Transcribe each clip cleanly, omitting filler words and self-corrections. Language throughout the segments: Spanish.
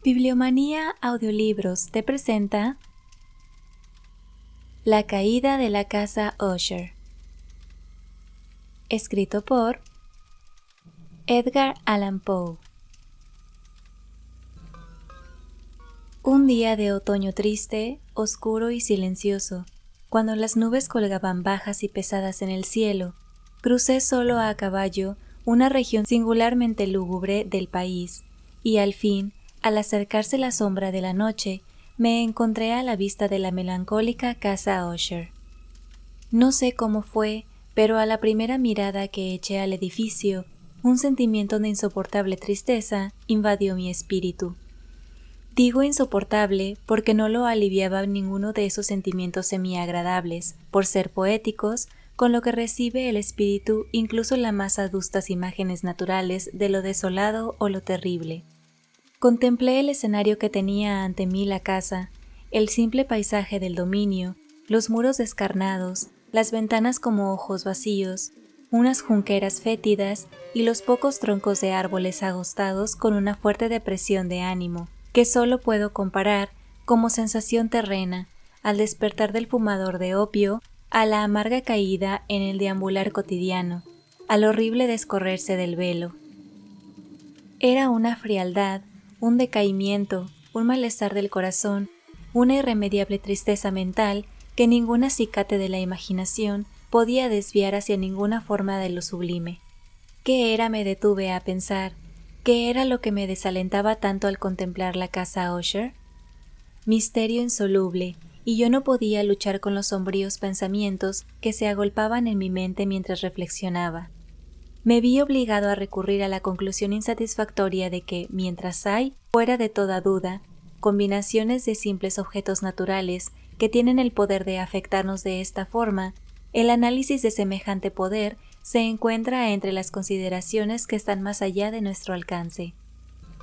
Bibliomanía Audiolibros te presenta La caída de la casa Usher, escrito por Edgar Allan Poe. Un día de otoño triste, oscuro y silencioso, cuando las nubes colgaban bajas y pesadas en el cielo, crucé solo a caballo una región singularmente lúgubre del país, y al fin, al acercarse la sombra de la noche, me encontré a la vista de la melancólica casa Usher. No sé cómo fue, pero a la primera mirada que eché al edificio, un sentimiento de insoportable tristeza invadió mi espíritu. Digo insoportable porque no lo aliviaba ninguno de esos sentimientos semiagradables, por ser poéticos, con lo que recibe el espíritu incluso las más adustas imágenes naturales de lo desolado o lo terrible. Contemplé el escenario que tenía ante mí la casa, el simple paisaje del dominio, los muros descarnados, las ventanas como ojos vacíos, unas junqueras fétidas y los pocos troncos de árboles agostados con una fuerte depresión de ánimo, que solo puedo comparar como sensación terrena, al despertar del fumador de opio, a la amarga caída en el deambular cotidiano, al horrible descorrerse del velo. Era una frialdad, un decaimiento, un malestar del corazón, una irremediable tristeza mental que ningún acicate de la imaginación podía desviar hacia ninguna forma de lo sublime. ¿Qué era? Me detuve a pensar. ¿Qué era lo que me desalentaba tanto al contemplar la casa Usher? Misterio insoluble, y yo no podía luchar con los sombríos pensamientos que se agolpaban en mi mente mientras reflexionaba. Me vi obligado a recurrir a la conclusión insatisfactoria de que, mientras hay, fuera de toda duda, combinaciones de simples objetos naturales que tienen el poder de afectarnos de esta forma, el análisis de semejante poder se encuentra entre las consideraciones que están más allá de nuestro alcance.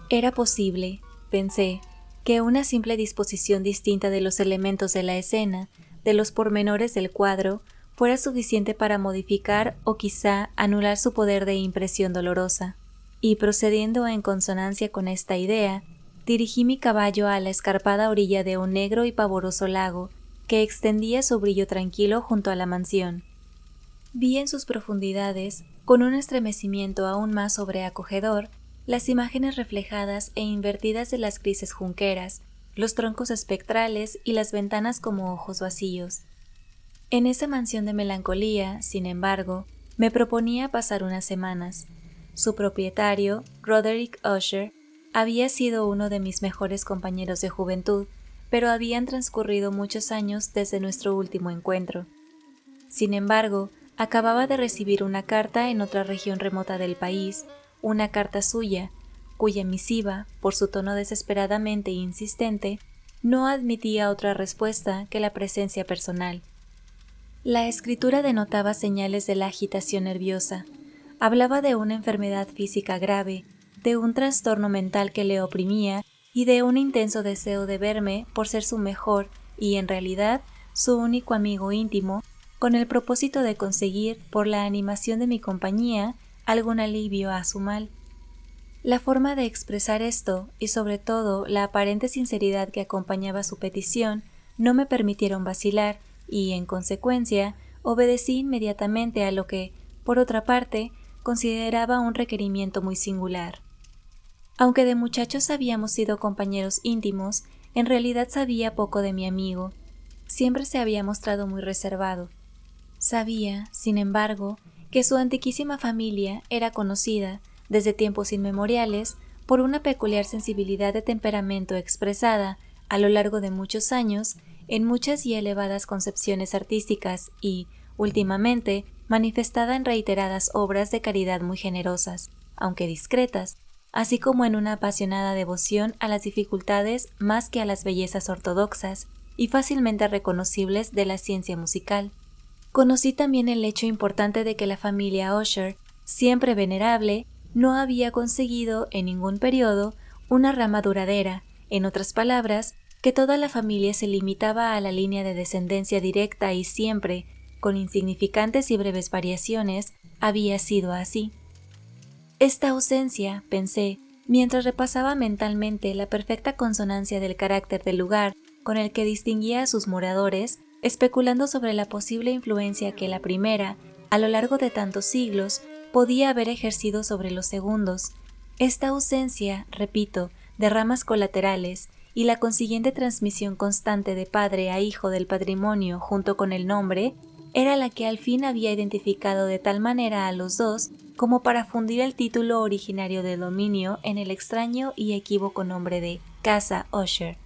Era posible, pensé, que una simple disposición distinta de los elementos de la escena, de los pormenores del cuadro, fuera suficiente para modificar o quizá anular su poder de impresión dolorosa, y procediendo en consonancia con esta idea, dirigí mi caballo a la escarpada orilla de un negro y pavoroso lago que extendía su brillo tranquilo junto a la mansión. Vi en sus profundidades, con un estremecimiento aún más sobreacogedor, las imágenes reflejadas e invertidas de las grises junqueras, los troncos espectrales y las ventanas como ojos vacíos. En esa mansión de melancolía, sin embargo, me proponía pasar unas semanas. Su propietario, Roderick Usher, había sido uno de mis mejores compañeros de juventud, pero habían transcurrido muchos años desde nuestro último encuentro. Sin embargo, acababa de recibir una carta en otra región remota del país, una carta suya, cuya misiva, por su tono desesperadamente insistente, no admitía otra respuesta que la presencia personal. La escritura denotaba señales de la agitación nerviosa. Hablaba de una enfermedad física grave, de un trastorno mental que le oprimía y de un intenso deseo de verme por ser su mejor y, en realidad, su único amigo íntimo, con el propósito de conseguir, por la animación de mi compañía, algún alivio a su mal. La forma de expresar esto, y sobre todo la aparente sinceridad que acompañaba su petición, no me permitieron vacilar, y, en consecuencia, obedecí inmediatamente a lo que, por otra parte, consideraba un requerimiento muy singular. Aunque de muchachos habíamos sido compañeros íntimos, en realidad sabía poco de mi amigo. Siempre se había mostrado muy reservado. Sabía, sin embargo, que su antiquísima familia era conocida, desde tiempos inmemoriales, por una peculiar sensibilidad de temperamento expresada, a lo largo de muchos años, en muchas y elevadas concepciones artísticas y, últimamente, manifestada en reiteradas obras de caridad muy generosas, aunque discretas, así como en una apasionada devoción a las dificultades más que a las bellezas ortodoxas y fácilmente reconocibles de la ciencia musical. Conocí también el hecho importante de que la familia Usher, siempre venerable, no había conseguido, en ningún periodo, una rama duradera, en otras palabras, que toda la familia se limitaba a la línea de descendencia directa y siempre, con insignificantes y breves variaciones, había sido así. Esta ausencia, pensé, Mientras repasaba mentalmente la perfecta consonancia del carácter del lugar con el que distinguía a sus moradores, especulando sobre la posible influencia que la primera, a lo largo de tantos siglos, podía haber ejercido sobre los segundos, esta ausencia, repito, de ramas colaterales y la consiguiente transmisión constante de padre a hijo del patrimonio junto con el nombre, era la que al fin había identificado de tal manera a los dos como para fundir el título originario de dominio en el extraño y equívoco nombre de Casa Usher,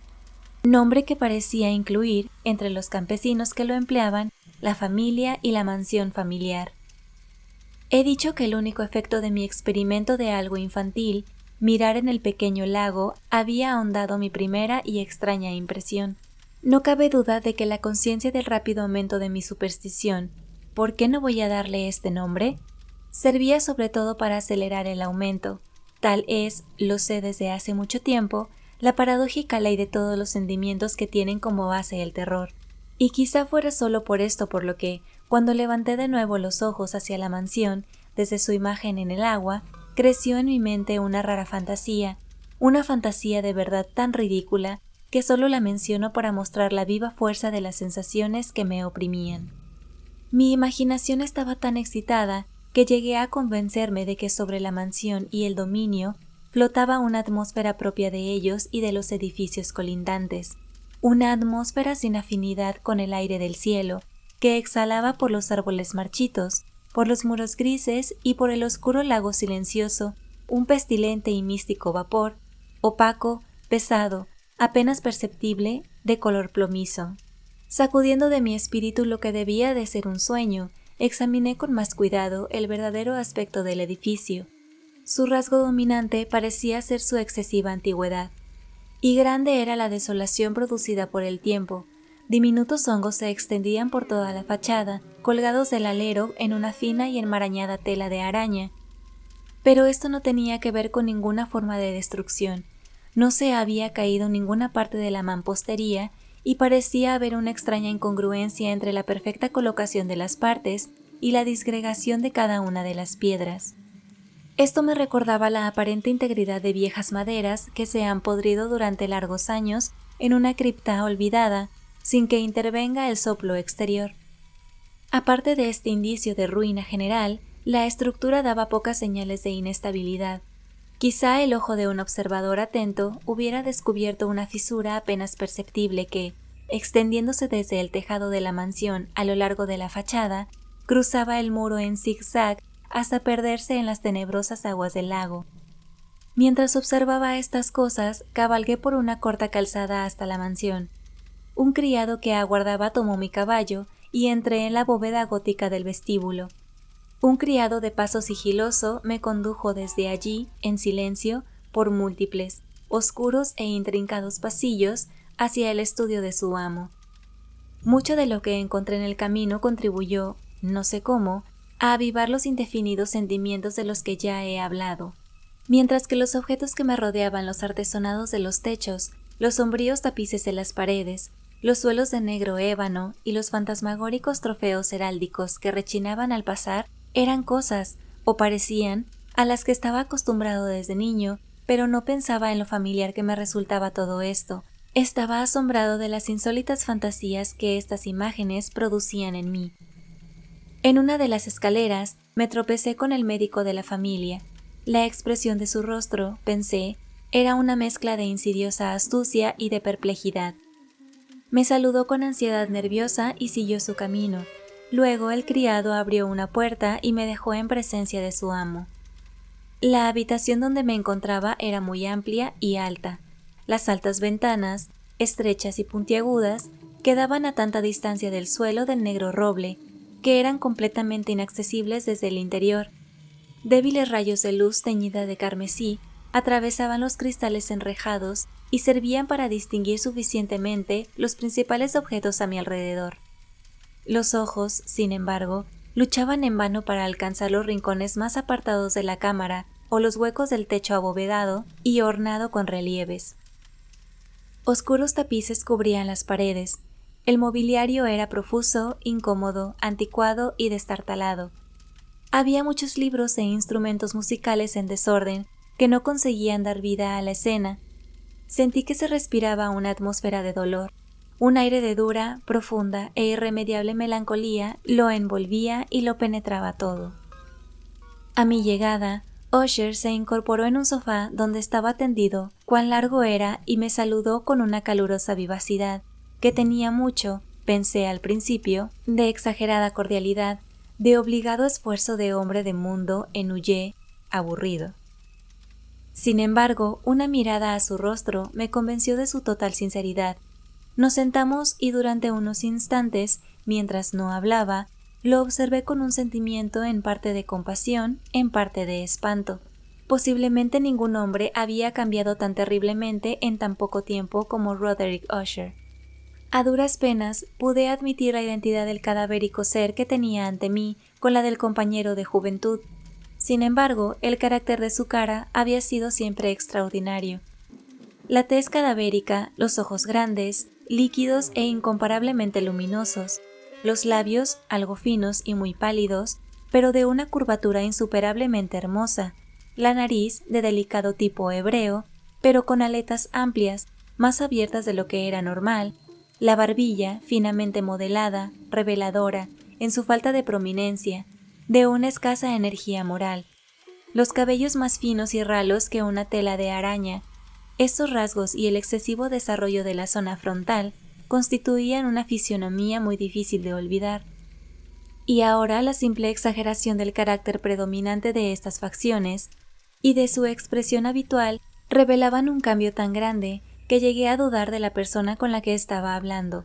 nombre que parecía incluir, entre los campesinos que lo empleaban, la familia y la mansión familiar. He dicho que el único efecto de mi experimento de algo infantil, mirar en el pequeño lago, había ahondado mi primera y extraña impresión. No cabe duda de que la conciencia del rápido aumento de mi superstición, ¿por qué no voy a darle este nombre?, servía sobre todo para acelerar el aumento. Tal es, lo sé desde hace mucho tiempo, la paradójica ley de todos los sentimientos que tienen como base el terror. Y quizá fuera solo por esto por lo que, cuando levanté de nuevo los ojos hacia la mansión, desde su imagen en el agua, creció en mi mente una rara fantasía, una fantasía de verdad tan ridícula que solo la menciono para mostrar la viva fuerza de las sensaciones que me oprimían. Mi imaginación estaba tan excitada que llegué a convencerme de que sobre la mansión y el dominio flotaba una atmósfera propia de ellos y de los edificios colindantes, una atmósfera sin afinidad con el aire del cielo, que exhalaba por los árboles marchitos, por los muros grises y por el oscuro lago silencioso, un pestilente y místico vapor, opaco, pesado, apenas perceptible, de color plomizo. Sacudiendo de mi espíritu lo que debía de ser un sueño, examiné con más cuidado el verdadero aspecto del edificio. Su rasgo dominante parecía ser su excesiva antigüedad, y grande era la desolación producida por el tiempo. Diminutos hongos se extendían por toda la fachada, colgados del alero en una fina y enmarañada tela de araña. Pero esto no tenía que ver con ninguna forma de destrucción. No se había caído ninguna parte de la mampostería y parecía haber una extraña incongruencia entre la perfecta colocación de las partes y la disgregación de cada una de las piedras. Esto me recordaba la aparente integridad de viejas maderas que se han podrido durante largos años en una cripta olvidada, sin que intervenga el soplo exterior. Aparte de este indicio de ruina general, la estructura daba pocas señales de inestabilidad. Quizá el ojo de un observador atento hubiera descubierto una fisura apenas perceptible que, extendiéndose desde el tejado de la mansión a lo largo de la fachada, cruzaba el muro en zigzag hasta perderse en las tenebrosas aguas del lago. Mientras observaba estas cosas, cabalgué por una corta calzada hasta la mansión. Un criado que aguardaba tomó mi caballo y entré en la bóveda gótica del vestíbulo. Un criado de paso sigiloso me condujo desde allí, en silencio, por múltiples, oscuros e intrincados pasillos hacia el estudio de su amo. Mucho de lo que encontré en el camino contribuyó, no sé cómo, a avivar los indefinidos sentimientos de los que ya he hablado. Mientras que los objetos que me rodeaban, los artesonados de los techos, los sombríos tapices de las paredes, los suelos de negro ébano y los fantasmagóricos trofeos heráldicos que rechinaban al pasar, eran cosas, o parecían, a las que estaba acostumbrado desde niño, pero no pensaba en lo familiar que me resultaba todo esto. Estaba asombrado de las insólitas fantasías que estas imágenes producían en mí. En una de las escaleras me tropecé con el médico de la familia. La expresión de su rostro, pensé, era una mezcla de insidiosa astucia y de perplejidad. Me saludó con ansiedad nerviosa y siguió su camino. Luego el criado abrió una puerta y me dejó en presencia de su amo. La habitación donde me encontraba era muy amplia y alta. Las altas ventanas, estrechas y puntiagudas, quedaban a tanta distancia del suelo del negro roble, que eran completamente inaccesibles desde el interior. Débiles rayos de luz teñida de carmesí atravesaban los cristales enrejados y servían para distinguir suficientemente los principales objetos a mi alrededor. Los ojos, sin embargo, luchaban en vano para alcanzar los rincones más apartados de la cámara o los huecos del techo abovedado y ornado con relieves. Oscuros tapices cubrían las paredes. El mobiliario era profuso, incómodo, anticuado y destartalado. Había muchos libros e instrumentos musicales en desorden que no conseguían dar vida a la escena. Sentí que se respiraba una atmósfera de dolor. Un aire de dura, profunda e irremediable melancolía lo envolvía y lo penetraba todo. A mi llegada, Usher se incorporó en un sofá donde estaba tendido, cuán largo era, y me saludó con una calurosa vivacidad, que tenía mucho, pensé al principio, de exagerada cordialidad, de obligado esfuerzo de hombre de mundo ennuyé, aburrido. Sin embargo, una mirada a su rostro me convenció de su total sinceridad. Nos sentamos y durante unos instantes, mientras no hablaba, lo observé con un sentimiento en parte de compasión, en parte de espanto. Posiblemente ningún hombre había cambiado tan terriblemente en tan poco tiempo como Roderick Usher. A duras penas pude admitir la identidad del cadavérico ser que tenía ante mí con la del compañero de juventud. Sin embargo, el carácter de su cara había sido siempre extraordinario. La tez cadavérica, los ojos grandes, líquidos e incomparablemente luminosos, los labios algo finos y muy pálidos, pero de una curvatura insuperablemente hermosa, la nariz de delicado tipo hebreo, pero con aletas amplias, más abiertas de lo que era normal, la barbilla finamente modelada, reveladora, en su falta de prominencia, de una escasa energía moral, los cabellos más finos y ralos que una tela de araña. Estos rasgos y el excesivo desarrollo de la zona frontal constituían una fisionomía muy difícil de olvidar. Y ahora la simple exageración del carácter predominante de estas facciones y de su expresión habitual revelaban un cambio tan grande que llegué a dudar de la persona con la que estaba hablando.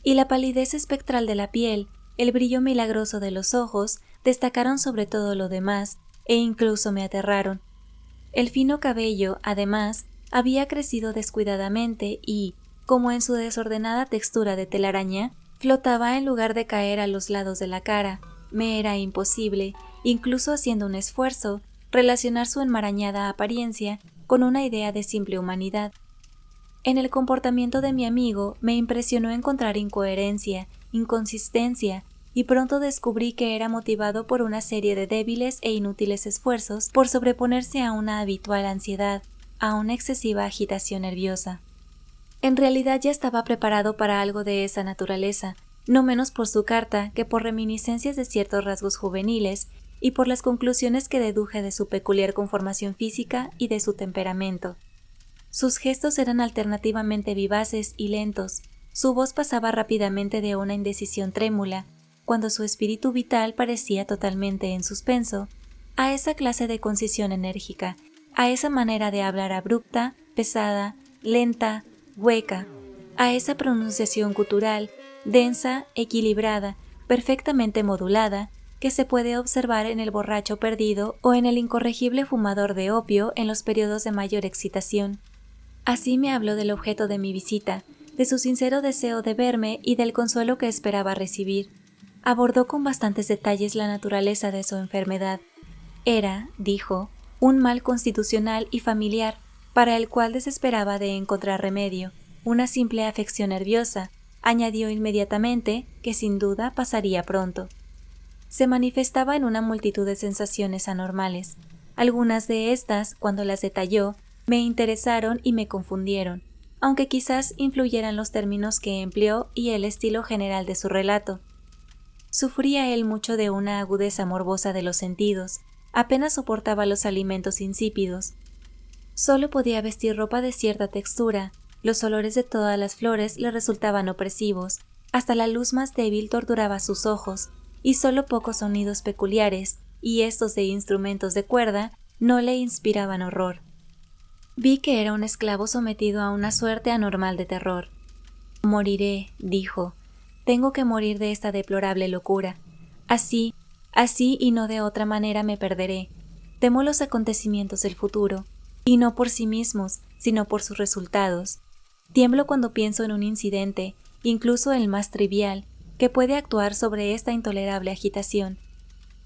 Y la palidez espectral de la piel, el brillo milagroso de los ojos, destacaron sobre todo lo demás e incluso me aterraron. El fino cabello, además, había crecido descuidadamente y, como en su desordenada textura de telaraña, flotaba en lugar de caer a los lados de la cara. Me era imposible, incluso haciendo un esfuerzo, relacionar su enmarañada apariencia con una idea de simple humanidad. En el comportamiento de mi amigo me impresionó encontrar incoherencia, inconsistencia, y pronto descubrí que era motivado por una serie de débiles e inútiles esfuerzos por sobreponerse a una habitual ansiedad, a una excesiva agitación nerviosa. En realidad ya estaba preparado para algo de esa naturaleza, no menos por su carta que por reminiscencias de ciertos rasgos juveniles y por las conclusiones que deduje de su peculiar conformación física y de su temperamento. Sus gestos eran alternativamente vivaces y lentos, su voz pasaba rápidamente de una indecisión trémula, cuando su espíritu vital parecía totalmente en suspenso, a esa clase de concisión enérgica, a esa manera de hablar abrupta, pesada, lenta, hueca, a esa pronunciación gutural, densa, equilibrada, perfectamente modulada, que se puede observar en el borracho perdido o en el incorregible fumador de opio en los periodos de mayor excitación. Así me habló del objeto de mi visita, de su sincero deseo de verme y del consuelo que esperaba recibir. Abordó con bastantes detalles la naturaleza de su enfermedad. Era, dijo, un mal constitucional y familiar, para el cual desesperaba de encontrar remedio, una simple afección nerviosa, añadió inmediatamente que sin duda pasaría pronto. Se manifestaba en una multitud de sensaciones anormales. Algunas de estas, cuando las detalló, me interesaron y me confundieron, aunque quizás influyeran los términos que empleó y el estilo general de su relato. Sufría él mucho de una agudeza morbosa de los sentidos, apenas soportaba los alimentos insípidos. Solo podía vestir ropa de cierta textura, los olores de todas las flores le resultaban opresivos, hasta la luz más débil torturaba sus ojos, y solo pocos sonidos peculiares, y estos de instrumentos de cuerda, no le inspiraban horror. Vi que era un esclavo sometido a una suerte anormal de terror. «Moriré», dijo, «tengo que morir de esta deplorable locura. Así y no de otra manera me perderé. Temo los acontecimientos del futuro, y no por sí mismos, sino por sus resultados. Tiemblo cuando pienso en un incidente, incluso el más trivial, que puede actuar sobre esta intolerable agitación.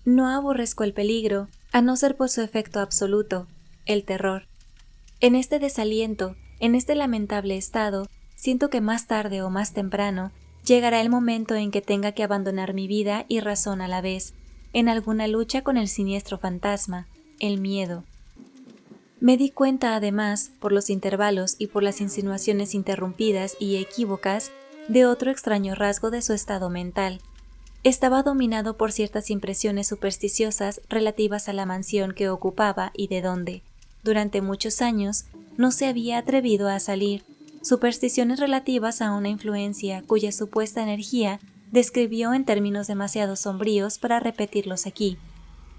No aborrezco el peligro, a no ser por su efecto absoluto, el terror. En este desaliento, en este lamentable estado, siento que más tarde o más temprano llegará el momento en que tenga que abandonar mi vida y razón a la vez, en alguna lucha con el siniestro fantasma, el miedo. Me di cuenta además, por los intervalos y por las insinuaciones interrumpidas y equívocas, de otro extraño rasgo de su estado mental. Estaba dominado por ciertas impresiones supersticiosas relativas a la mansión que ocupaba y de donde, durante muchos años, no se había atrevido a salir, supersticiones relativas a una influencia cuya supuesta energía describió en términos demasiado sombríos para repetirlos aquí.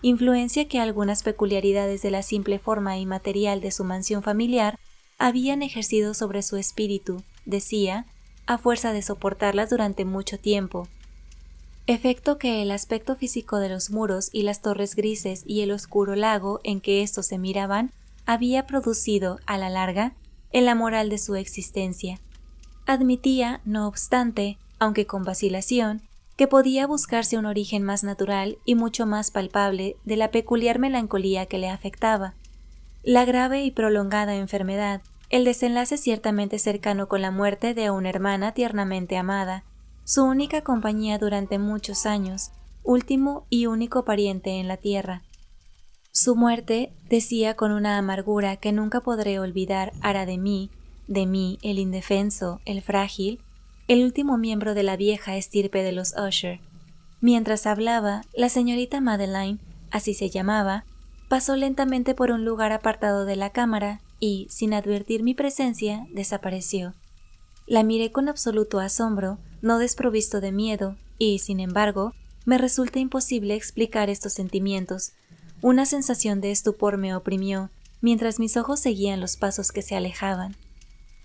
Influencia que algunas peculiaridades de la simple forma inmaterial de su mansión familiar habían ejercido sobre su espíritu, decía, a fuerza de soportarlas durante mucho tiempo. Efecto que el aspecto físico de los muros y las torres grises y el oscuro lago en que éstos se miraban había producido, a la larga, en la moral de su existencia. Admitía, no obstante, aunque con vacilación, que podía buscarse un origen más natural y mucho más palpable de la peculiar melancolía que le afectaba. La grave y prolongada enfermedad, el desenlace ciertamente cercano con la muerte de una hermana tiernamente amada, su única compañía durante muchos años, último y único pariente en la tierra. Su muerte, decía con una amargura que nunca podré olvidar, hará de mí, el indefenso, el frágil, el último miembro de la vieja estirpe de los Usher. Mientras hablaba, la señorita Madeline, así se llamaba, pasó lentamente por un lugar apartado de la cámara y, sin advertir mi presencia, desapareció. La miré con absoluto asombro, no desprovisto de miedo, y, sin embargo, me resulta imposible explicar estos sentimientos. Una sensación de estupor me oprimió, mientras mis ojos seguían los pasos que se alejaban.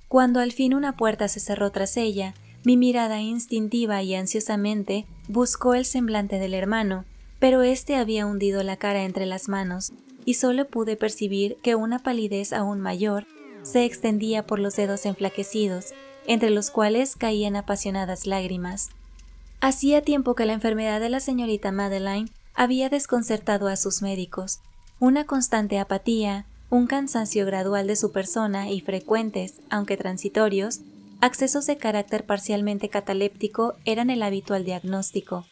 Cuando al fin una puerta se cerró tras ella, mi mirada instintiva y ansiosamente buscó el semblante del hermano, pero éste había hundido la cara entre las manos, y solo pude percibir que una palidez aún mayor se extendía por los dedos enflaquecidos, entre los cuales caían apasionadas lágrimas. Hacía tiempo que la enfermedad de la señorita Madeline había desconcertado a sus médicos. Una constante apatía, un cansancio gradual de su persona y frecuentes, aunque transitorios, accesos de carácter parcialmente cataléptico eran el habitual diagnóstico.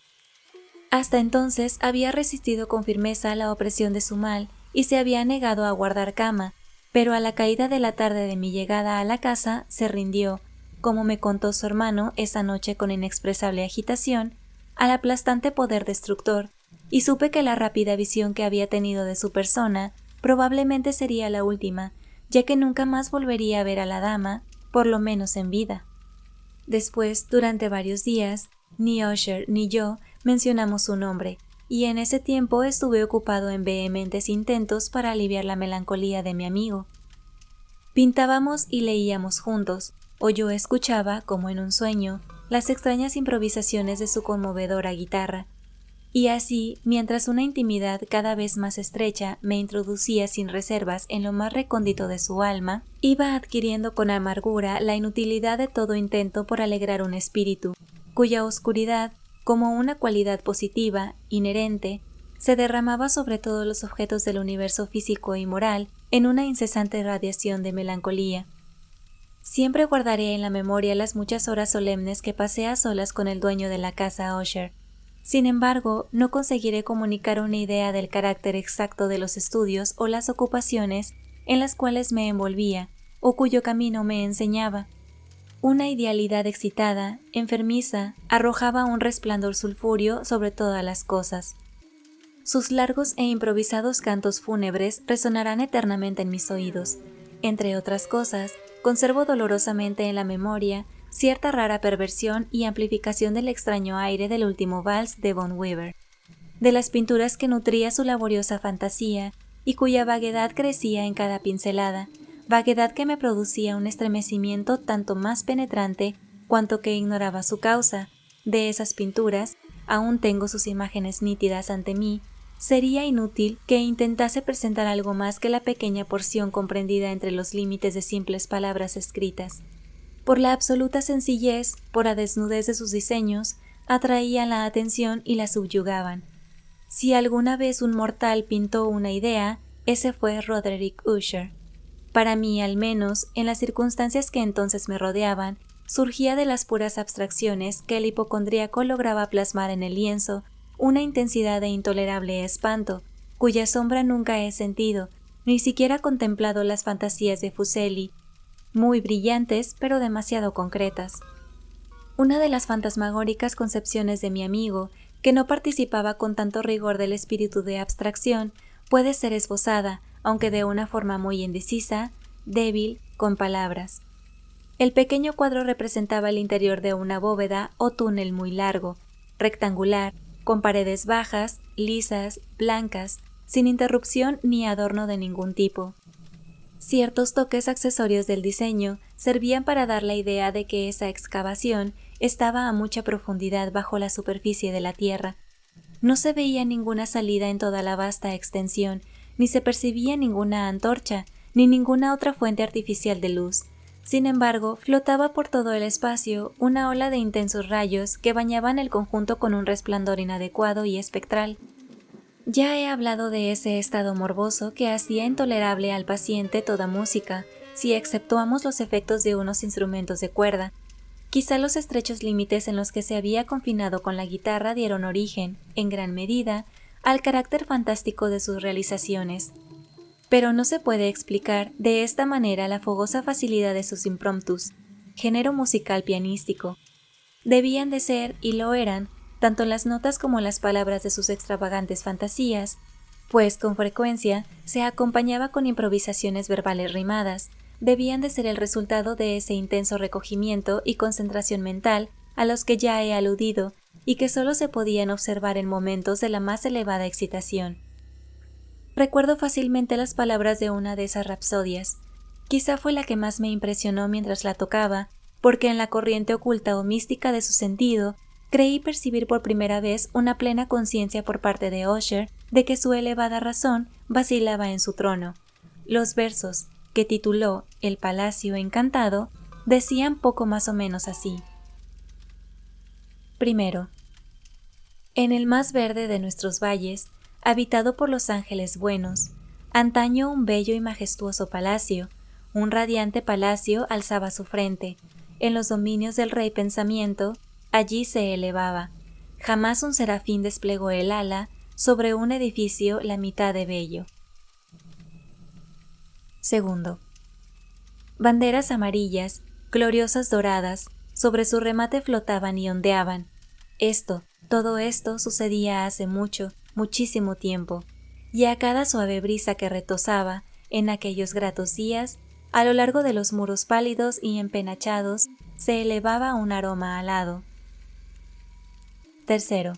Hasta entonces había resistido con firmeza a la opresión de su mal y se había negado a guardar cama, pero a la caída de la tarde de mi llegada a la casa se rindió, como me contó su hermano esa noche con inexpresable agitación, al aplastante poder destructor, y supe que la rápida visión que había tenido de su persona probablemente sería la última, ya que nunca más volvería a ver a la dama, por lo menos en vida. Después, durante varios días, ni Usher ni yo mencionamos su nombre, y en ese tiempo estuve ocupado en vehementes intentos para aliviar la melancolía de mi amigo. Pintábamos y leíamos juntos, o yo escuchaba, como en un sueño, las extrañas improvisaciones de su conmovedora guitarra. Y así, mientras una intimidad cada vez más estrecha me introducía sin reservas en lo más recóndito de su alma, iba adquiriendo con amargura la inutilidad de todo intento por alegrar un espíritu, cuya oscuridad, como una cualidad positiva, inherente, se derramaba sobre todos los objetos del universo físico y moral en una incesante radiación de melancolía. Siempre guardaré en la memoria las muchas horas solemnes que pasé a solas con el dueño de la casa Usher. Sin embargo, no conseguiré comunicar una idea del carácter exacto de los estudios o las ocupaciones en las cuales me envolvía, o cuyo camino me enseñaba. Una idealidad excitada, enfermiza, arrojaba un resplandor sulfúreo sobre todas las cosas. Sus largos e improvisados cantos fúnebres resonarán eternamente en mis oídos. Entre otras cosas, conservo dolorosamente en la memoria cierta rara perversión y amplificación del extraño aire del último vals de Von Weber, de las pinturas que nutría su laboriosa fantasía y cuya vaguedad crecía en cada pincelada, vaguedad que me producía un estremecimiento tanto más penetrante cuanto que ignoraba su causa. De esas pinturas, aún tengo sus imágenes nítidas ante mí. Sería inútil que intentase presentar algo más que la pequeña porción comprendida entre los límites de simples palabras escritas. Por la absoluta sencillez, por la desnudez de sus diseños, atraían la atención y la subyugaban. Si alguna vez un mortal pintó una idea, ese fue Roderick Usher. Para mí, al menos, en las circunstancias que entonces me rodeaban, surgía de las puras abstracciones que el hipocondríaco lograba plasmar en el lienzo una intensidad de intolerable espanto, cuya sombra nunca he sentido, ni siquiera contemplado las fantasías de Fuseli, muy brillantes pero demasiado concretas. Una de las fantasmagóricas concepciones de mi amigo, que no participaba con tanto rigor del espíritu de abstracción, puede ser esbozada, aunque de una forma muy indecisa, débil, con palabras. El pequeño cuadro representaba el interior de una bóveda o túnel muy largo, rectangular, con paredes bajas, lisas, blancas, sin interrupción ni adorno de ningún tipo. Ciertos toques accesorios del diseño servían para dar la idea de que esa excavación estaba a mucha profundidad bajo la superficie de la tierra. No se veía ninguna salida en toda la vasta extensión, ni se percibía ninguna antorcha, ni ninguna otra fuente artificial de luz. Sin embargo, flotaba por todo el espacio una ola de intensos rayos que bañaban el conjunto con un resplandor inadecuado y espectral. Ya he hablado de ese estado morboso que hacía intolerable al paciente toda música, si exceptuamos los efectos de unos instrumentos de cuerda. Quizá los estrechos límites en los que se había confinado con la guitarra dieron origen, en gran medida, al carácter fantástico de sus realizaciones. Pero no se puede explicar de esta manera la fogosa facilidad de sus impromptus, género musical pianístico. Debían de ser, y lo eran, tanto las notas como las palabras de sus extravagantes fantasías, pues con frecuencia se acompañaba con improvisaciones verbales rimadas. Debían de ser el resultado de ese intenso recogimiento y concentración mental a los que ya he aludido y que solo se podían observar en momentos de la más elevada excitación. Recuerdo fácilmente las palabras de una de esas rapsodias. Quizá fue la que más me impresionó mientras la tocaba, porque en la corriente oculta o mística de su sentido creí percibir por primera vez una plena conciencia por parte de Usher de que su elevada razón vacilaba en su trono. Los versos, que tituló El Palacio Encantado, decían poco más o menos así. Primero. En el más verde de nuestros valles, habitado por los ángeles buenos, antaño un bello y majestuoso palacio, un radiante palacio alzaba su frente, en los dominios del rey Pensamiento, allí se elevaba. Jamás un serafín desplegó el ala sobre un edificio la mitad de bello. Segundo. Banderas amarillas, gloriosas doradas, sobre su remate flotaban y ondeaban. Todo esto sucedía hace mucho, muchísimo tiempo, y a cada suave brisa que retozaba, en aquellos gratos días, a lo largo de los muros pálidos y empenachados, se elevaba un aroma alado. Tercero.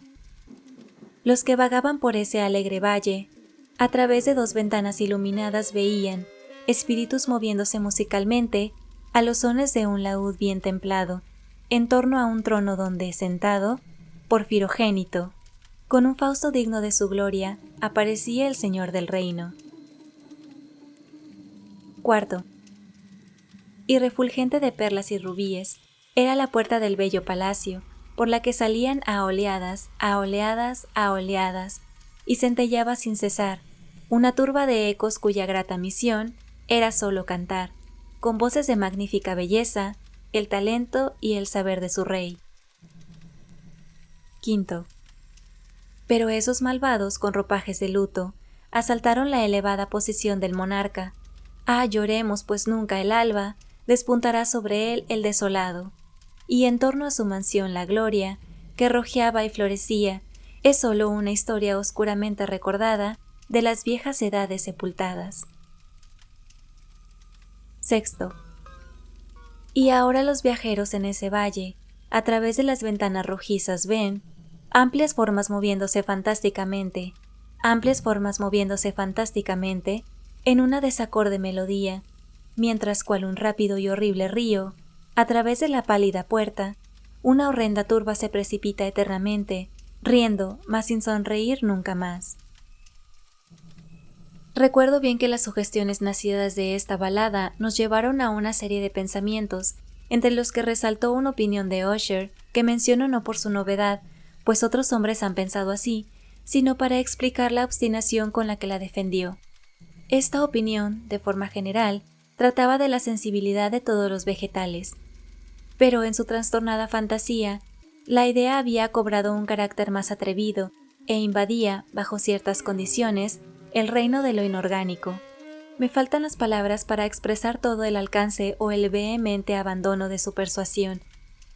Los que vagaban por ese alegre valle, a través de 2 ventanas iluminadas veían, espíritus moviéndose musicalmente, a los sones de un laúd bien templado, en torno a un trono donde, sentado, porfirogénito, con un Fausto digno de su gloria, aparecía el Señor del Reino. Cuarto. Y refulgente de perlas y rubíes, era la puerta del bello palacio, por la que salían a oleadas, a oleadas, a oleadas, y centelleaba sin cesar, una turba de ecos cuya grata misión era solo cantar, con voces de magnífica belleza, el talento y el saber de su rey. Quinto. Pero esos malvados con ropajes de luto asaltaron la elevada posición del monarca. Ah, lloremos, pues nunca el alba despuntará sobre él el desolado. Y en torno a su mansión la gloria, que rojeaba y florecía, es sólo una historia oscuramente recordada de las viejas edades sepultadas. Sexto. Y ahora los viajeros en ese valle, a través de las ventanas rojizas ven amplias formas moviéndose fantásticamente en una desacorde melodía, mientras cual un rápido y horrible río, a través de la pálida puerta, una horrenda turba se precipita eternamente, riendo, mas sin sonreír nunca más. Recuerdo bien que las sugestiones nacidas de esta balada nos llevaron a una serie de pensamientos, entre los que resaltó una opinión de Usher, que menciono no por su novedad, pues otros hombres han pensado así, sino para explicar la obstinación con la que la defendió. Esta opinión, de forma general, trataba de la sensibilidad de todos los vegetales. Pero en su trastornada fantasía, la idea había cobrado un carácter más atrevido e invadía, bajo ciertas condiciones, el reino de lo inorgánico. Me faltan las palabras para expresar todo el alcance o el vehemente abandono de su persuasión.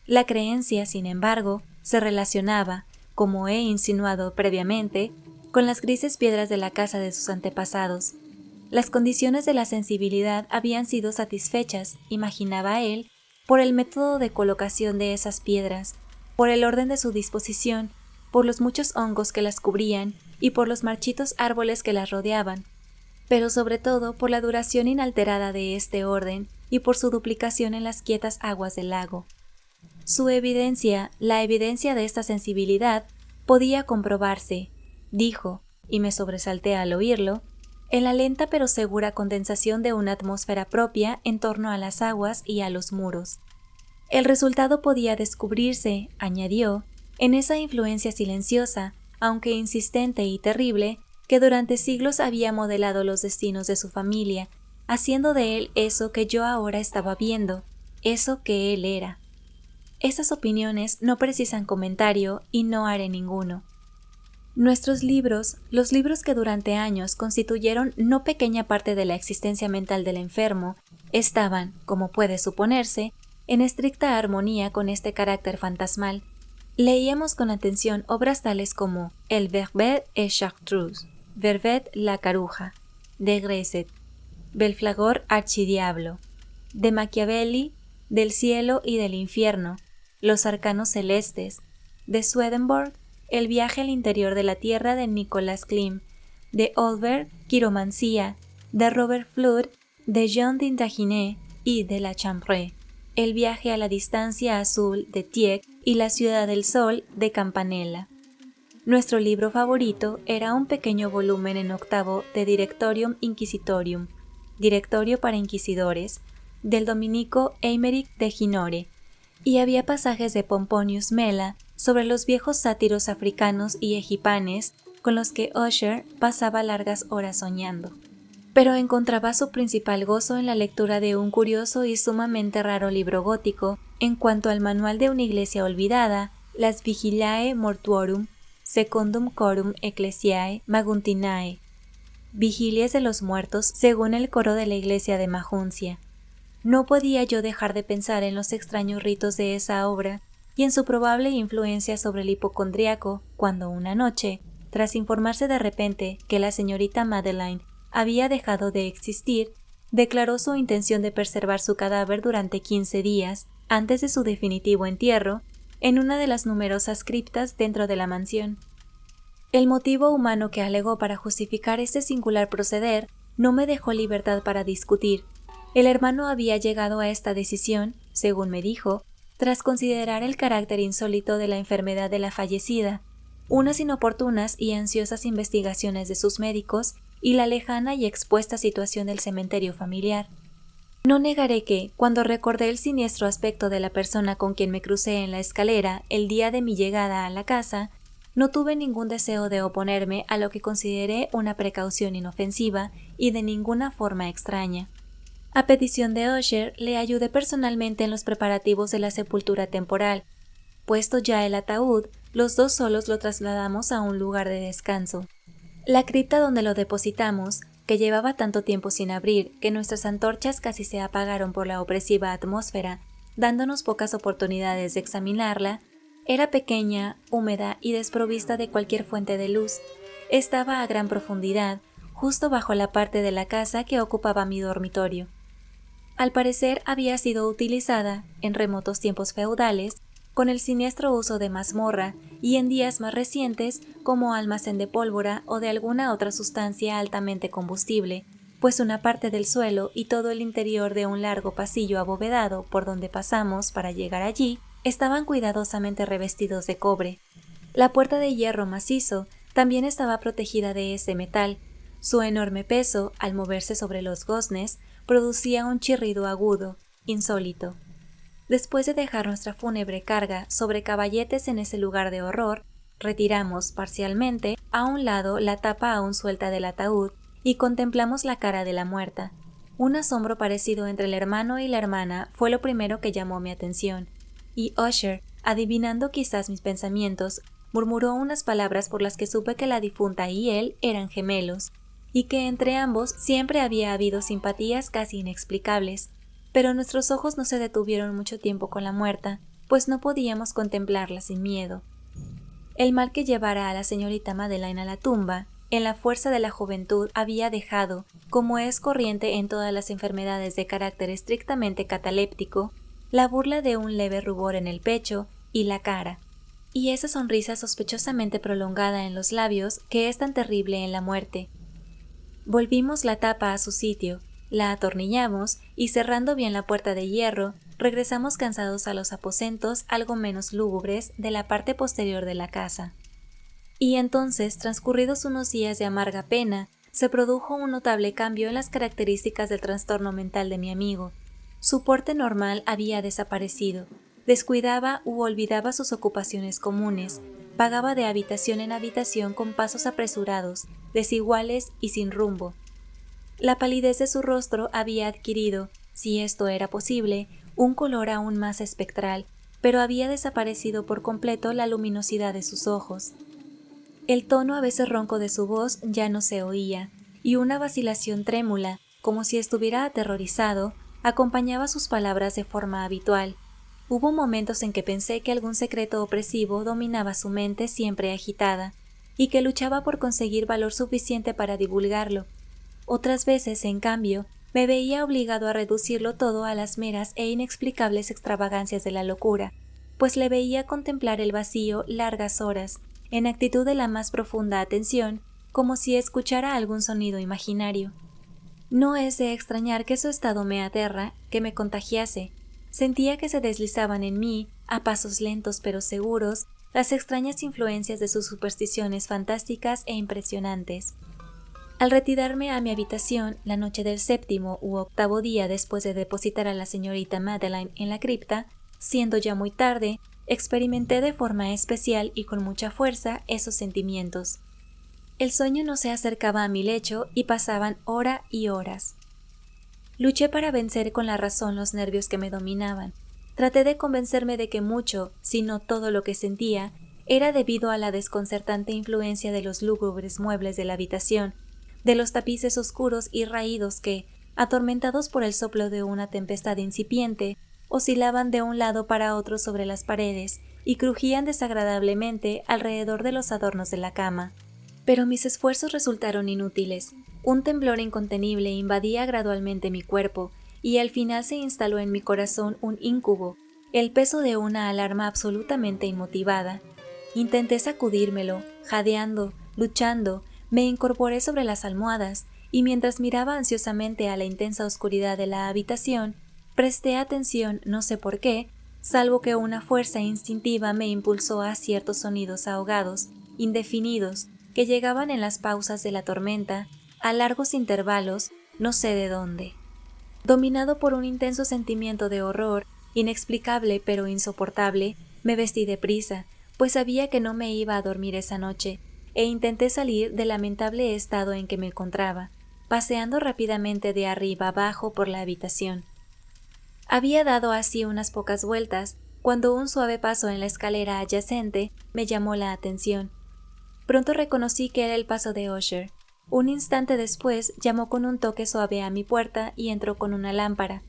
La creencia, sin embargo, se relacionaba, como he insinuado previamente, con las grises piedras de la casa de sus antepasados. Las condiciones de la sensibilidad habían sido satisfechas, imaginaba él, por el método de colocación de esas piedras, por el orden de su disposición, por los muchos hongos que las cubrían y por los marchitos árboles que las rodeaban, pero sobre todo por la duración inalterada de este orden y por su duplicación en las quietas aguas del lago. Su evidencia, la evidencia de esta sensibilidad, podía comprobarse, dijo, y me sobresalté al oírlo, en la lenta pero segura condensación de una atmósfera propia en torno a las aguas y a los muros. El resultado podía descubrirse, añadió, en esa influencia silenciosa, aunque insistente y terrible, que durante siglos había modelado los destinos de su familia, haciendo de él eso que yo ahora estaba viendo, eso que él era. Esas opiniones no precisan comentario y no haré ninguno. Nuestros libros, los libros que durante años constituyeron no pequeña parte de la existencia mental del enfermo, estaban, como puede suponerse, en estricta armonía con este carácter fantasmal. Leíamos con atención obras tales como El Verbet et Chartreuse, Verbet la Caruja, de Gresset, Belflagor Archidiablo, de Machiavelli, Del cielo y del infierno, Los arcanos celestes, de Swedenborg, El viaje al interior de la tierra de Nicolas Klim, de Olbert, Quiromancía, de Robert Flood, de Jean d'Intaginet y de La Chambre, El viaje a la distancia azul de Tieck y La ciudad del sol de Campanella. Nuestro libro favorito era un pequeño volumen en octavo de Directorium Inquisitorium, Directorio para Inquisidores, del dominico Eimeric de Ginore, y había pasajes de Pomponius Mela sobre los viejos sátiros africanos y egipanes con los que Usher pasaba largas horas soñando. Pero encontraba su principal gozo en la lectura de un curioso y sumamente raro libro gótico en cuanto al manual de una iglesia olvidada, Las Vigiliae Mortuorum, Secundum Corum Ecclesiae Maguntinae, Vigilias de los Muertos según el coro de la iglesia de Maguncia. No podía yo dejar de pensar en los extraños ritos de esa obra y en su probable influencia sobre el hipocondríaco cuando una noche, tras informarse de repente que la señorita Madeline había dejado de existir, declaró su intención de preservar su cadáver durante 15 días antes de su definitivo entierro en una de las numerosas criptas dentro de la mansión. El motivo humano que alegó para justificar este singular proceder no me dejó libertad para discutir. El hermano había llegado a esta decisión, según me dijo, tras considerar el carácter insólito de la enfermedad de la fallecida, unas inoportunas y ansiosas investigaciones de sus médicos y la lejana y expuesta situación del cementerio familiar. No negaré que, cuando recordé el siniestro aspecto de la persona con quien me crucé en la escalera el día de mi llegada a la casa, no tuve ningún deseo de oponerme a lo que consideré una precaución inofensiva y de ninguna forma extraña. A petición de Usher, le ayudé personalmente en los preparativos de la sepultura temporal. Puesto ya el ataúd, los dos solos lo trasladamos a un lugar de descanso. La cripta donde lo depositamos, que llevaba tanto tiempo sin abrir que nuestras antorchas casi se apagaron por la opresiva atmósfera, dándonos pocas oportunidades de examinarla, era pequeña, húmeda y desprovista de cualquier fuente de luz. Estaba a gran profundidad, justo bajo la parte de la casa que ocupaba mi dormitorio. Al parecer había sido utilizada, en remotos tiempos feudales, con el siniestro uso de mazmorra y en días más recientes como almacén de pólvora o de alguna otra sustancia altamente combustible, pues una parte del suelo y todo el interior de un largo pasillo abovedado por donde pasamos para llegar allí estaban cuidadosamente revestidos de cobre. La puerta de hierro macizo también estaba protegida de ese metal. Su enorme peso, al moverse sobre los goznes, producía un chirrido agudo, insólito. Después de dejar nuestra fúnebre carga sobre caballetes en ese lugar de horror, retiramos parcialmente a un lado la tapa aún suelta del ataúd y contemplamos la cara de la muerta. Un asombro parecido entre el hermano y la hermana fue lo primero que llamó mi atención, y Usher, adivinando quizás mis pensamientos, murmuró unas palabras por las que supe que la difunta y él eran gemelos, y que entre ambos siempre había habido simpatías casi inexplicables, pero nuestros ojos no se detuvieron mucho tiempo con la muerta, pues no podíamos contemplarla sin miedo. El mal que llevara a la señorita Madeline a la tumba, en la fuerza de la juventud había dejado, como es corriente en todas las enfermedades de carácter estrictamente cataléptico, la burla de un leve rubor en el pecho y la cara, y esa sonrisa sospechosamente prolongada en los labios que es tan terrible en la muerte. Volvimos la tapa a su sitio, la atornillamos y cerrando bien la puerta de hierro, regresamos cansados a los aposentos algo menos lúgubres de la parte posterior de la casa. Y entonces, transcurridos unos días de amarga pena, se produjo un notable cambio en las características del trastorno mental de mi amigo. Su porte normal había desaparecido, descuidaba u olvidaba sus ocupaciones comunes, vagaba de habitación en habitación con pasos apresurados, desiguales y sin rumbo. La palidez de su rostro había adquirido, si esto era posible, un color aún más espectral, pero había desaparecido por completo la luminosidad de sus ojos. El tono a veces ronco de su voz ya no se oía, y una vacilación trémula, como si estuviera aterrorizado, acompañaba sus palabras de forma habitual. Hubo momentos en que pensé que algún secreto opresivo dominaba su mente siempre agitada, y que luchaba por conseguir valor suficiente para divulgarlo. Otras veces, en cambio, me veía obligado a reducirlo todo a las meras e inexplicables extravagancias de la locura, pues le veía contemplar el vacío largas horas, en actitud de la más profunda atención, como si escuchara algún sonido imaginario. No es de extrañar que su estado me aterra, que me contagiase. Sentía que se deslizaban en mí, a pasos lentos pero seguros, las extrañas influencias de sus supersticiones fantásticas e impresionantes. Al retirarme a mi habitación la noche del 7º u 8º día después de depositar a la señorita Madeline en la cripta, siendo ya muy tarde, experimenté de forma especial y con mucha fuerza esos sentimientos. El sueño no se acercaba a mi lecho y pasaban hora y horas. Luché para vencer con la razón los nervios que me dominaban. Traté de convencerme de que mucho, si no todo lo que sentía, era debido a la desconcertante influencia de los lúgubres muebles de la habitación, de los tapices oscuros y raídos que, atormentados por el soplo de una tempestad incipiente, oscilaban de un lado para otro sobre las paredes y crujían desagradablemente alrededor de los adornos de la cama. Pero mis esfuerzos resultaron inútiles. Un temblor incontenible invadía gradualmente mi cuerpo, y al final se instaló en mi corazón un íncubo, el peso de una alarma absolutamente inmotivada. Intenté sacudírmelo, jadeando, luchando, me incorporé sobre las almohadas, y mientras miraba ansiosamente a la intensa oscuridad de la habitación, presté atención, no sé por qué, salvo que una fuerza instintiva me impulsó a ciertos sonidos ahogados, indefinidos, que llegaban en las pausas de la tormenta, a largos intervalos, no sé de dónde. Dominado por un intenso sentimiento de horror, inexplicable pero insoportable, me vestí deprisa, pues sabía que no me iba a dormir esa noche, e intenté salir del lamentable estado en que me encontraba, paseando rápidamente de arriba abajo por la habitación. Había dado así unas pocas vueltas, cuando un suave paso en la escalera adyacente me llamó la atención. Pronto reconocí que era el paso de Usher. Un instante después llamó con un toque suave a mi puerta y entró con una lámpara.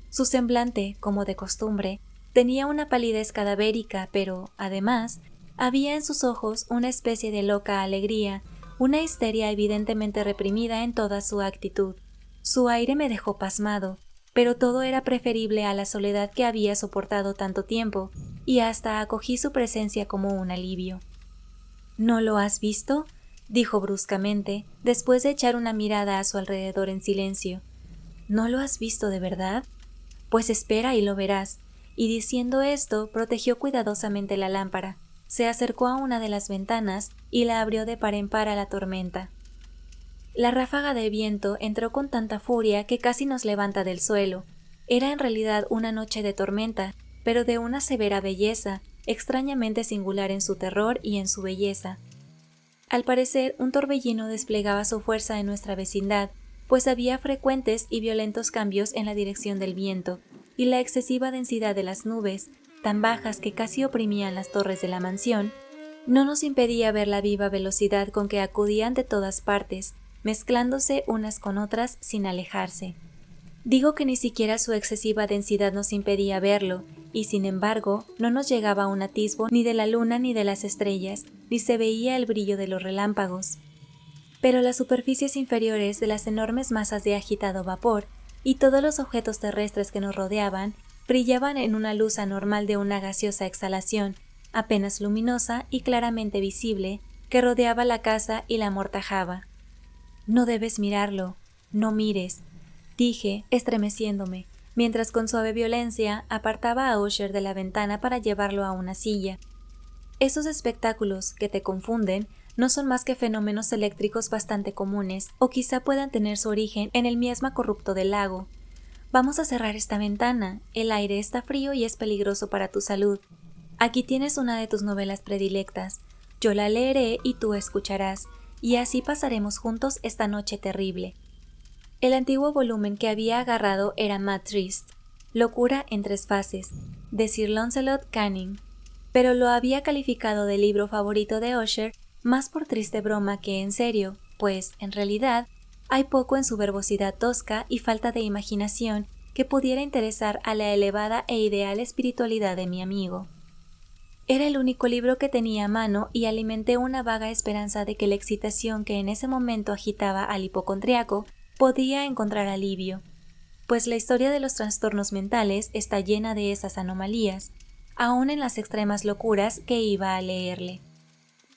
Su semblante, como de costumbre, tenía una palidez cadavérica, pero, además, había en sus ojos una especie de loca alegría, una histeria evidentemente reprimida en toda su actitud. Su aire me dejó pasmado, pero todo era preferible a la soledad que había soportado tanto tiempo, y hasta acogí su presencia como un alivio. ¿No lo has visto?, dijo bruscamente, después de echar una mirada a su alrededor en silencio. ¿No lo has visto de verdad? Pues espera y lo verás. Y diciendo esto, protegió cuidadosamente la lámpara, se acercó a una de las ventanas y la abrió de par en par a la tormenta. La ráfaga de viento entró con tanta furia que casi nos levanta del suelo. Era en realidad una noche de tormenta, pero de una severa belleza, extrañamente singular en su terror y en su belleza. Al parecer, un torbellino desplegaba su fuerza en nuestra vecindad, pues había frecuentes y violentos cambios en la dirección del viento, y la excesiva densidad de las nubes, tan bajas que casi oprimían las torres de la mansión, no nos impedía ver la viva velocidad con que acudían de todas partes, mezclándose unas con otras sin alejarse. Digo que ni siquiera su excesiva densidad nos impedía verlo, y sin embargo no nos llegaba un atisbo ni de la luna ni de las estrellas, ni se veía el brillo de los relámpagos. Pero las superficies inferiores de las enormes masas de agitado vapor y todos los objetos terrestres que nos rodeaban brillaban en una luz anormal de una gaseosa exhalación, apenas luminosa y claramente visible, que rodeaba la casa y la amortajaba. «No debes mirarlo, no mires», dije, estremeciéndome, mientras con suave violencia apartaba a Usher de la ventana para llevarlo a una silla. Esos espectáculos que te confunden no son más que fenómenos eléctricos bastante comunes, o quizá puedan tener su origen en el miasma corrupto del lago. Vamos a cerrar esta ventana, el aire está frío y es peligroso para tu salud. Aquí tienes una de tus novelas predilectas. Yo la leeré y tú escucharás, y así pasaremos juntos esta noche terrible. El antiguo volumen que había agarrado era Mad Trist, Locura en 3 fases, de Sir Launcelot Canning, pero lo había calificado de libro favorito de Usher más por triste broma que en serio, pues, en realidad, hay poco en su verbosidad tosca y falta de imaginación que pudiera interesar a la elevada e ideal espiritualidad de mi amigo. Era el único libro que tenía a mano y alimenté una vaga esperanza de que la excitación que en ese momento agitaba al hipocondriaco podía encontrar alivio, pues la historia de los trastornos mentales está llena de esas anomalías, aun en las extremas locuras que iba a leerle.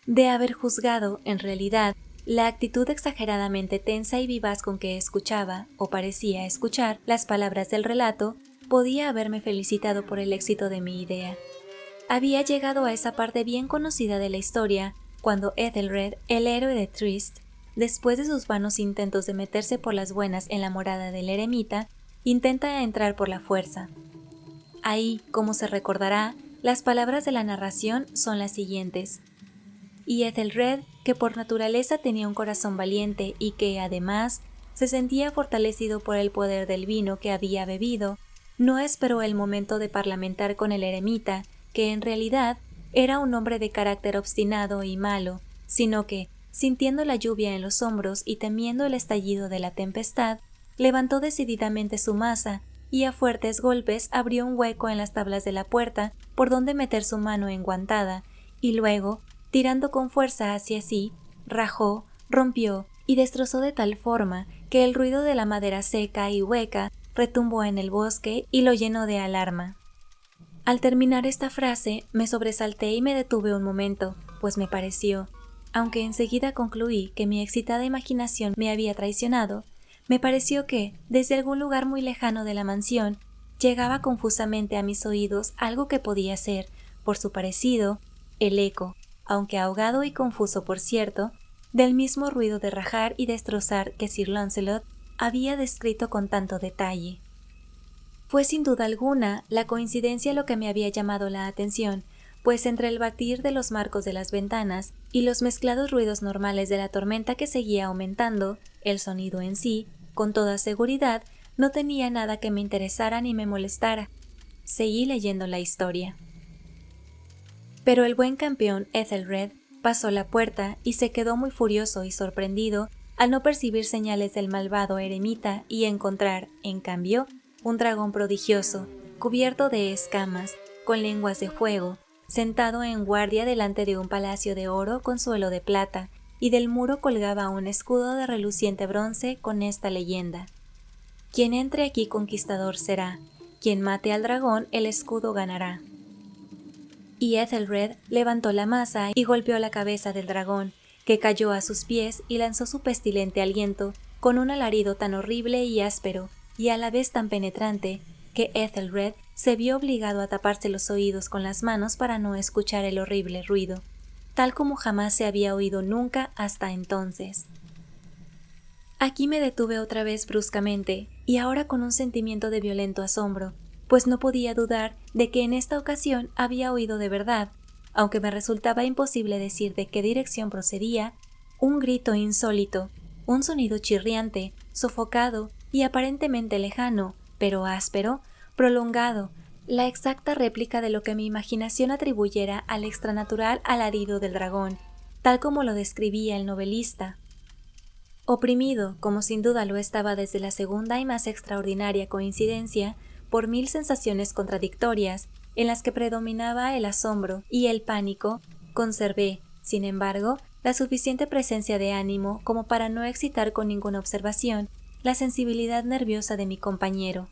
De haber juzgado, en realidad, la actitud exageradamente tensa y vivaz con que escuchaba, o parecía escuchar, las palabras del relato, podía haberme felicitado por el éxito de mi idea. Había llegado a esa parte bien conocida de la historia, cuando Ethelred, el héroe de Trist, después de sus vanos intentos de meterse por las buenas en la morada del eremita, intenta entrar por la fuerza. Ahí, como se recordará, las palabras de la narración son las siguientes. Y Ethelred, que por naturaleza tenía un corazón valiente y que, además, se sentía fortalecido por el poder del vino que había bebido, no esperó el momento de parlamentar con el eremita, que en realidad era un hombre de carácter obstinado y malo, sino que, sintiendo la lluvia en los hombros y temiendo el estallido de la tempestad, levantó decididamente su maza y a fuertes golpes abrió un hueco en las tablas de la puerta por donde meter su mano enguantada, y luego, tirando con fuerza hacia sí, rajó, rompió y destrozó de tal forma que el ruido de la madera seca y hueca retumbó en el bosque y lo llenó de alarma. Al terminar esta frase me sobresalté y me detuve un momento, pues me pareció, aunque enseguida concluí que mi excitada imaginación me había traicionado, me pareció que, desde algún lugar muy lejano de la mansión, llegaba confusamente a mis oídos algo que podía ser, por su parecido, el eco, aunque ahogado y confuso por cierto, del mismo ruido de rajar y destrozar que Sir Launcelot había descrito con tanto detalle. Fue sin duda alguna la coincidencia lo que me había llamado la atención, pues entre el batir de los marcos de las ventanas y los mezclados ruidos normales de la tormenta que seguía aumentando, el sonido en sí, con toda seguridad, no tenía nada que me interesara ni me molestara. Seguí leyendo la historia. Pero el buen campeón Ethelred pasó la puerta y se quedó muy furioso y sorprendido al no percibir señales del malvado eremita y encontrar, en cambio, un dragón prodigioso, cubierto de escamas, con lenguas de fuego, sentado en guardia delante de un palacio de oro con suelo de plata, y del muro colgaba un escudo de reluciente bronce con esta leyenda. Quien entre aquí conquistador será, quien mate al dragón el escudo ganará. Y Ethelred levantó la maza y golpeó la cabeza del dragón, que cayó a sus pies y lanzó su pestilente aliento con un alarido tan horrible y áspero, y a la vez tan penetrante, que Ethelred se vio obligado a taparse los oídos con las manos para no escuchar el horrible ruido, tal como jamás se había oído nunca hasta entonces. Aquí me detuve otra vez bruscamente, y ahora con un sentimiento de violento asombro, pues no podía dudar de que en esta ocasión había oído de verdad, aunque me resultaba imposible decir de qué dirección procedía, un grito insólito, un sonido chirriante, sofocado y aparentemente lejano, pero áspero, prolongado, la exacta réplica de lo que mi imaginación atribuyera al extranatural alarido del dragón, tal como lo describía el novelista. Oprimido, como sin duda lo estaba desde la segunda y más extraordinaria coincidencia, por 1000 sensaciones contradictorias, en las que predominaba el asombro y el pánico, conservé, sin embargo, la suficiente presencia de ánimo como para no excitar con ninguna observación la sensibilidad nerviosa de mi compañero.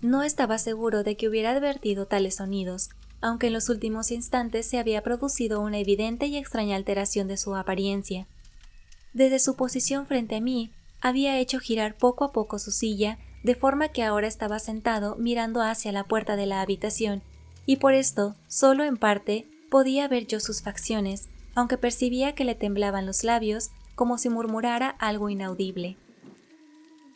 No estaba seguro de que hubiera advertido tales sonidos, aunque en los últimos instantes se había producido una evidente y extraña alteración de su apariencia. Desde su posición frente a mí, había hecho girar poco a poco su silla, de forma que ahora estaba sentado mirando hacia la puerta de la habitación, y por esto, solo en parte, podía ver yo sus facciones, aunque percibía que le temblaban los labios, como si murmurara algo inaudible.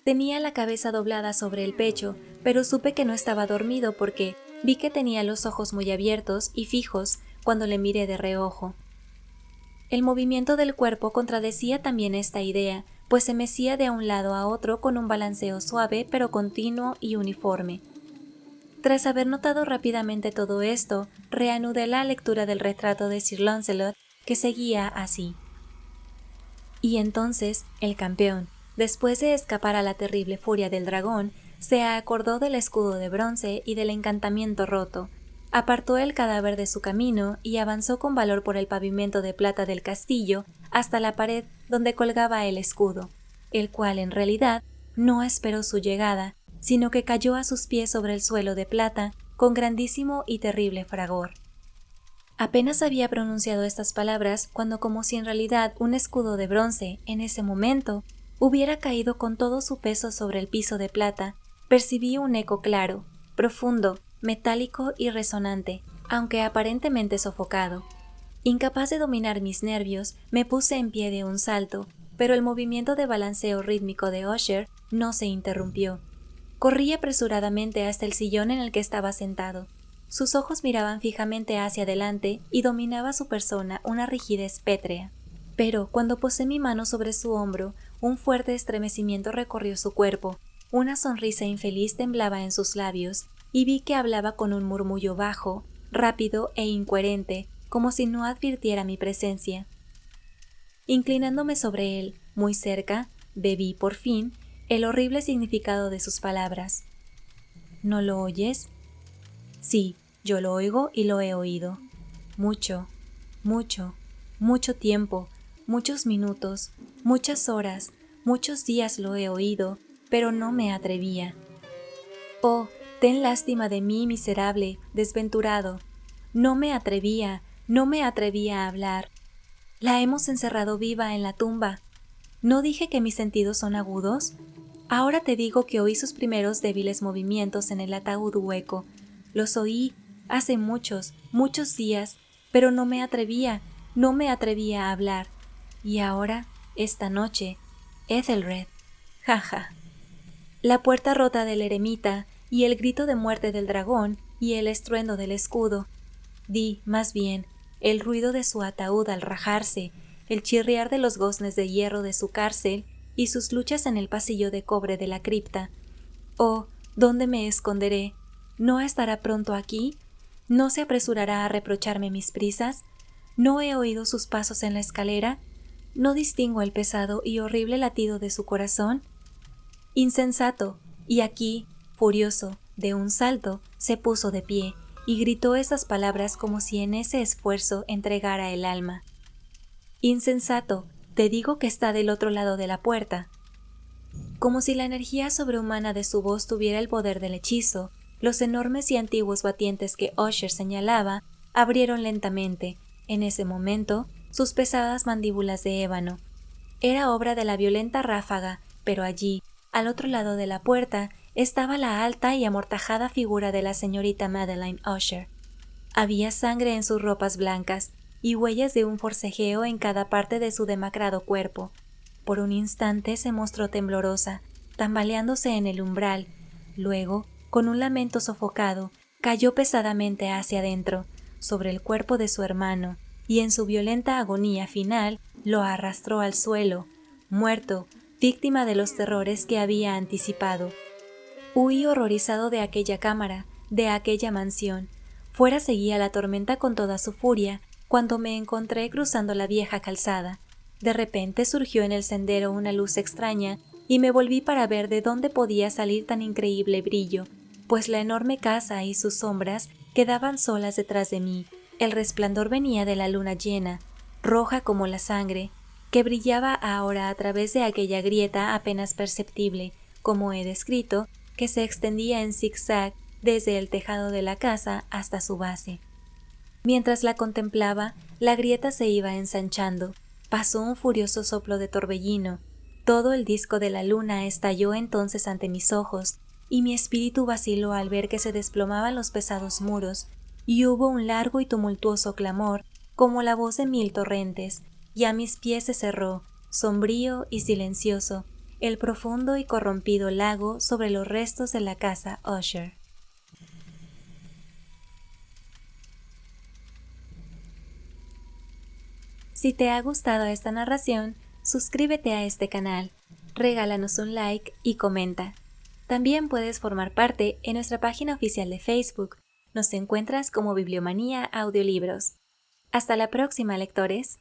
Tenía la cabeza doblada sobre el pecho, pero supe que no estaba dormido porque vi que tenía los ojos muy abiertos y fijos cuando le miré de reojo. El movimiento del cuerpo contradecía también esta idea, pues se mecía de un lado a otro con un balanceo suave pero continuo y uniforme. Tras haber notado rápidamente todo esto, reanudé la lectura del retrato de Sir Launcelot, que seguía así. Y entonces el campeón, después de escapar a la terrible furia del dragón, se acordó del escudo de bronce y del encantamiento roto, apartó el cadáver de su camino y avanzó con valor por el pavimento de plata del castillo hasta la pared donde colgaba el escudo, el cual en realidad no esperó su llegada, sino que cayó a sus pies sobre el suelo de plata con grandísimo y terrible fragor. Apenas había pronunciado estas palabras cuando, como si en realidad un escudo de bronce, en ese momento, hubiera caído con todo su peso sobre el piso de plata, percibí un eco claro, profundo, metálico y resonante, aunque aparentemente sofocado. Incapaz de dominar mis nervios, me puse en pie de un salto, pero el movimiento de balanceo rítmico de Usher no se interrumpió. Corrí apresuradamente hasta el sillón en el que estaba sentado. Sus ojos miraban fijamente hacia adelante y dominaba su persona una rigidez pétrea. Pero cuando posé mi mano sobre su hombro, un fuerte estremecimiento recorrió su cuerpo, una sonrisa infeliz temblaba en sus labios, y vi que hablaba con un murmullo bajo, rápido e incoherente, como si no advirtiera mi presencia. Inclinándome sobre él, muy cerca, bebí, por fin, el horrible significado de sus palabras. ¿No lo oyes? Sí, yo lo oigo y lo he oído. Mucho, mucho, mucho tiempo, muchos minutos, muchas horas, muchos días lo he oído, pero no me atrevía. Oh, ten lástima de mí, miserable, desventurado. No me atrevía a hablar. La hemos encerrado viva en la tumba. ¿No dije que mis sentidos son agudos? Ahora te digo que oí sus primeros débiles movimientos en el ataúd hueco. Los oí hace muchos, muchos días, pero no me atrevía a hablar. Y ahora, esta noche, Ethelred, jaja. La puerta rota del eremita y el grito de muerte del dragón y el estruendo del escudo. Más bien, el ruido de su ataúd al rajarse, el chirriar de los goznes de hierro de su cárcel y sus luchas en el pasillo de cobre de la cripta. Oh, ¿dónde me esconderé? ¿No estará pronto aquí? ¿No se apresurará a reprocharme mis prisas? ¿No he oído sus pasos en la escalera? ¿No distingo el pesado y horrible latido de su corazón? Insensato, y aquí, furioso, de un salto, se puso de pie y gritó esas palabras como si en ese esfuerzo entregara el alma. Insensato, te digo que está del otro lado de la puerta. Como si la energía sobrehumana de su voz tuviera el poder del hechizo, los enormes y antiguos batientes que Usher señalaba abrieron lentamente, en ese momento, sus pesadas mandíbulas de ébano. Era obra de la violenta ráfaga, pero allí, al otro lado de la puerta, estaba la alta y amortajada figura de la señorita Madeline Usher. Había sangre en sus ropas blancas y huellas de un forcejeo en cada parte de su demacrado cuerpo. Por un instante se mostró temblorosa, tambaleándose en el umbral. Luego, con un lamento sofocado, cayó pesadamente hacia adentro, sobre el cuerpo de su hermano, y en su violenta agonía final lo arrastró al suelo, muerto, víctima de los terrores que había anticipado. Huí horrorizado de aquella cámara, de aquella mansión. Fuera seguía la tormenta con toda su furia, cuando me encontré cruzando la vieja calzada. De repente surgió en el sendero una luz extraña y me volví para ver de dónde podía salir tan increíble brillo, pues la enorme casa y sus sombras quedaban solas detrás de mí. El resplandor venía de la luna llena, roja como la sangre, que brillaba ahora a través de aquella grieta apenas perceptible, como he descrito, que se extendía en zigzag desde el tejado de la casa hasta su base. Mientras la contemplaba, la grieta se iba ensanchando. Pasó un furioso soplo de torbellino. Todo el disco de la luna estalló entonces ante mis ojos, y mi espíritu vaciló al ver que se desplomaban los pesados muros, y hubo un largo y tumultuoso clamor, como la voz de 1000 torrentes, y a mis pies se cerró, sombrío y silencioso, el profundo y corrompido lago sobre los restos de la casa Usher. Si te ha gustado esta narración, suscríbete a este canal, regálanos un like y comenta. También puedes formar parte en nuestra página oficial de Facebook. Nos encuentras como Bibliomanía Audiolibros. Hasta la próxima, lectores.